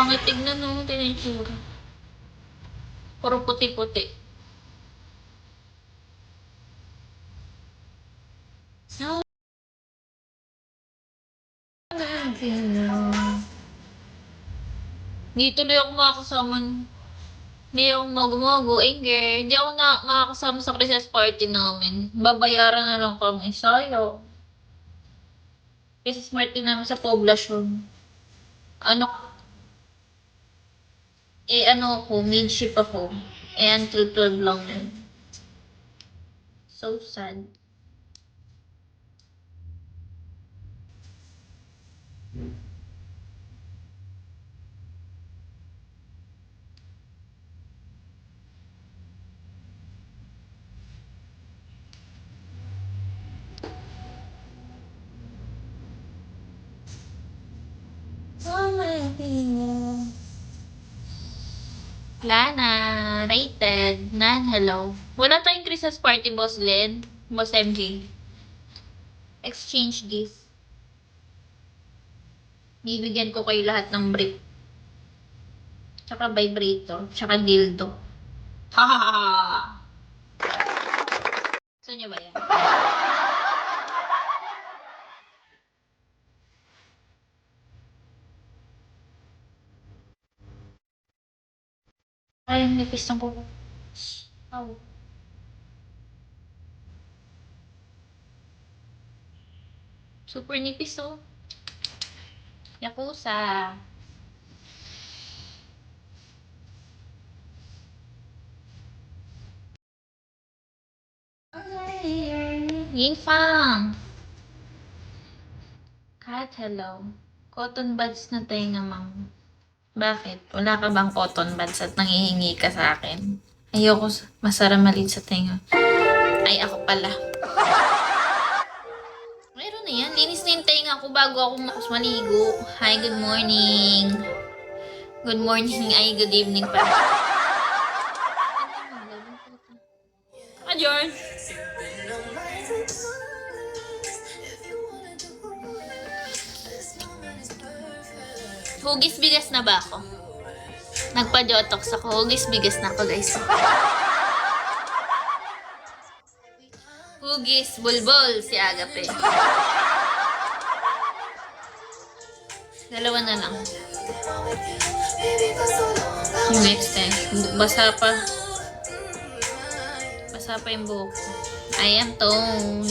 pangit tignan no, tinitsura. Puro puti-puti. No. Hindi tuloy ako makakasama. Hindi ako magumago. Hindi ako makakasama sa Christmas party namin. Babayaran na lang kami. Sayang. Christmas party namin sa poblasyon. Ano, ano ako, midship ako. Until 12 lang yun. So sad. Oh my God. Lana, rated, hello. Wala tayong Christmas party, Boss Len. Boss MG. Exchange gift. Bibigyan ko kayo lahat ng brick. Tsaka vibrator. Tsaka dildo. Ha ha ha! Gusto niyo ba yan? Ay, nipis ng kuko. Oh. Super nipis, oh. Yakuza. Ying Fang. Kat, hello. Cotton buds na tenga, ma'am. Bakit? Wala ka bang cotton buds at nangihingi ka sa akin? Ayoko masara maliit sa tenga. Ay, ako pala. Meron na yan. Linis na yung tenga ko bago ako maligo. Hi, good morning. Good morning. Ay, good evening pa. Adjourn. Hugis bigas na ba ako? Nagpa-jotox ako. Hugis bigas na ako, guys. Hugis bulbol si Agape. Dalawa na lang. Yung next time. Basa pa. Basa pa yung buhok ko. I am toned.